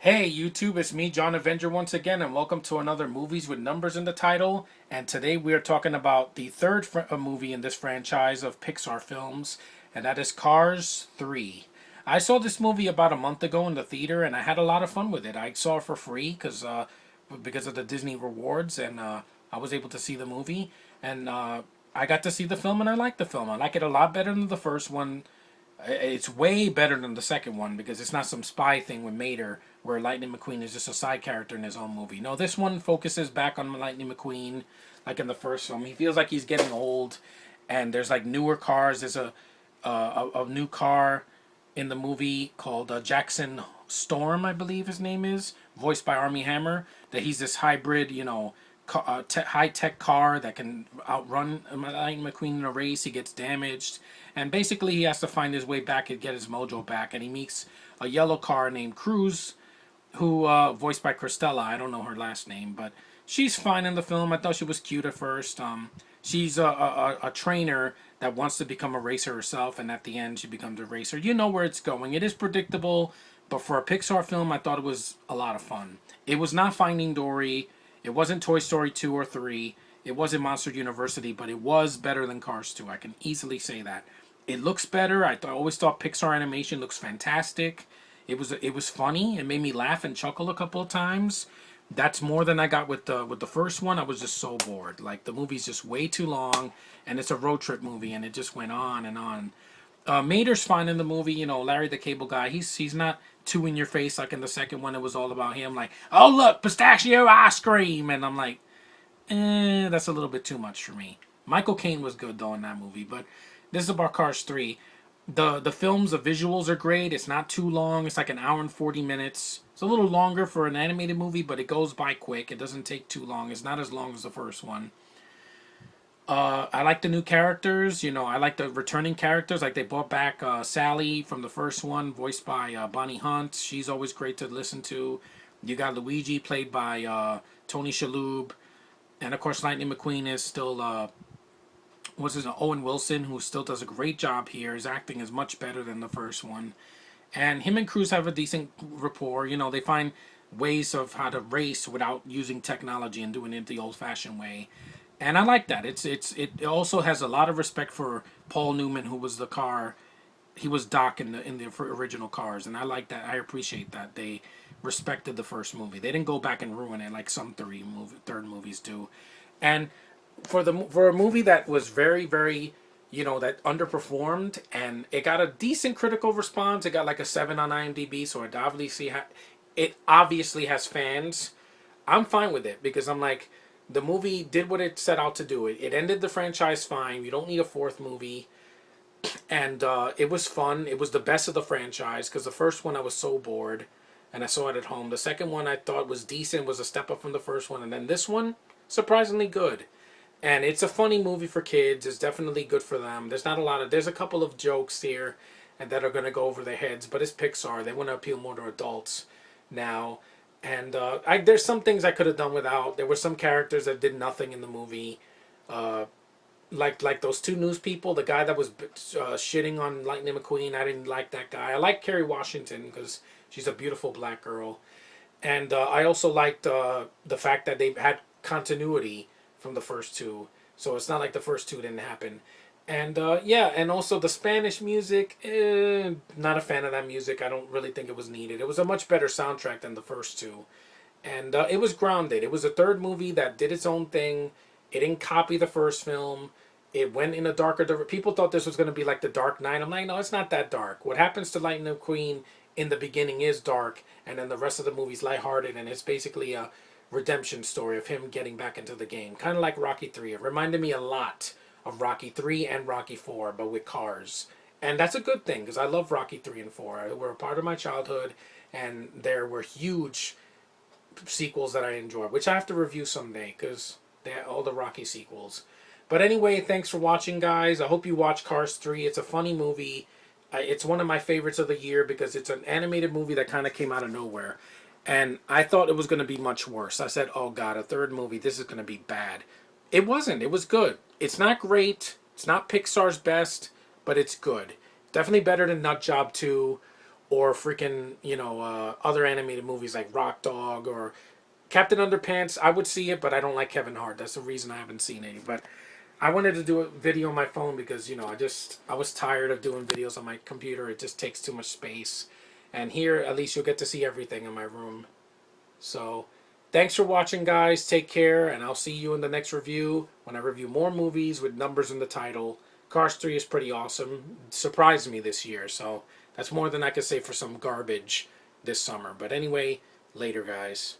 Hey YouTube, it's me, John Avenger, once again, and welcome to another Movies with Numbers in the title. And today we are talking about the third movie in this franchise of Pixar films, and that is Cars 3. I saw this movie about a month ago in the theater, and I had a lot of fun with it. I saw it for free because of the Disney rewards, and I was able to see the movie, and I got to see the film, and I liked the film. I like it a lot better than the first one. It's way better than the second one because it's not some spy thing with Mater where Lightning McQueen is just a side character in his own movie. No, this one focuses back on Lightning McQueen like in the first film. He feels like he's getting old, and there's like newer cars. There's a new car in the movie called Jackson Storm, I believe his name is, voiced by Armie Hammer. That he's this hybrid, high tech car that can outrun Lightning McQueen in a race. He gets damaged, and basically he has to find his way back and get his mojo back. And he meets a yellow car named Cruz, who voiced by Christella. I don't know her last name, but she's fine in the film. I thought she was cute at first. She's a trainer that wants to become a racer herself, and at the end she becomes a racer. You know where it's going. It is predictable, but for a Pixar film, I thought it was a lot of fun. It was not Finding Dory. It wasn't Toy Story 2 or 3. It wasn't Monster University, but it was better than Cars 2. I can easily say that. It looks better. Always thought Pixar animation looks fantastic. It was funny. It made me laugh and chuckle a couple of times. That's more than I got with the first one. I was just so bored. Like the movie's just way too long, and it's a road trip movie, and it just went on and on. Mater's fine in the movie. You know, Larry the Cable Guy. He's not too in your face like in the second one. It was all about him. Like, oh look, pistachio ice cream, and I'm like, that's a little bit too much for me. Michael Caine was good though in that movie, but this is about Cars 3. The films, the visuals are great. It's not too long. It's like an hour and 40 minutes. It's a little longer for an animated movie, but it goes by quick. It doesn't take too long. It's not as long as the first one. I like the new characters. You know, I like the returning characters. Like they brought back Sally from the first one, voiced by Bonnie Hunt. She's always great to listen to. You got Luigi, played by Tony Shalhoub, and of course Lightning McQueen is still what's his name? Owen Wilson, who still does a great job here. His acting is much better than the first one, and him and Cruz have a decent rapport. You know, they find ways of how to race without using technology and doing it the old-fashioned way. And I like that. It also has a lot of respect for Paul Newman, who was the car. He was Doc in the original Cars, and I like that. I appreciate that they respected the first movie. They didn't go back and ruin it like some third movies do. And for a movie that was very very, that underperformed, and it got a decent critical response. It got like a 7 on IMDb, so it obviously has fans. I'm fine with it because I'm like, the movie did what it set out to do. It ended the franchise fine. You don't need a fourth movie. And it was fun. It was the best of the franchise because the first one I was so bored and I saw it at home. The second one I thought was decent, was a step up from the first one. And then this one, surprisingly good. And it's a funny movie for kids. It's definitely good for them. There's a couple of jokes here and that are going to go over their heads. But it's Pixar. They want to appeal more to adults now. And there's some things I could have done without. There were some characters that did nothing in the movie, like those two news people. The guy that was shitting on Lightning McQueen. I didn't like that guy. I like Kerry Washington because she's a beautiful black girl, and I also liked the fact that they had continuity from the first two. So it's not like the first two didn't happen. And yeah, and also the Spanish music, not a fan of that music. I don't really think it was needed. It was a much better soundtrack than the first two. And it was grounded. It was a third movie that did its own thing. It didn't copy the first film. It went in a darker direction. People thought this was going to be like The Dark Knight. I'm like, no, it's not that dark. What happens to Lightning McQueen in the beginning is dark, and then the rest of the movie's lighthearted, and it's basically a redemption story of him getting back into the game. Kind of like Rocky 3. It reminded me a lot of Rocky 3 and Rocky 4, but with cars. And that's a good thing, because I love Rocky 3 and 4. They were a part of my childhood, and there were huge sequels that I enjoyed, which I have to review someday, because they had all the Rocky sequels. But anyway, thanks for watching, guys. I hope you watch Cars 3. It's a funny movie. It's one of my favorites of the year, because it's an animated movie that kind of came out of nowhere. And I thought it was going to be much worse. I said, oh god, a third movie, this is going to be bad. It wasn't. It was good. It's not great. It's not Pixar's best, but it's good. Definitely better than Nut Job 2 or freaking, other animated movies like Rock Dog or Captain Underpants. I would see it, but I don't like Kevin Hart. That's the reason I haven't seen any. But I wanted to do a video on my phone because, I was tired of doing videos on my computer. It just takes too much space. And here, at least you'll get to see everything in my room. So, thanks for watching, guys. Take care, and I'll see you in the next review when I review more movies with numbers in the title. Cars 3 is pretty awesome. It surprised me this year, so that's more than I could say for some garbage this summer. But anyway, later, guys.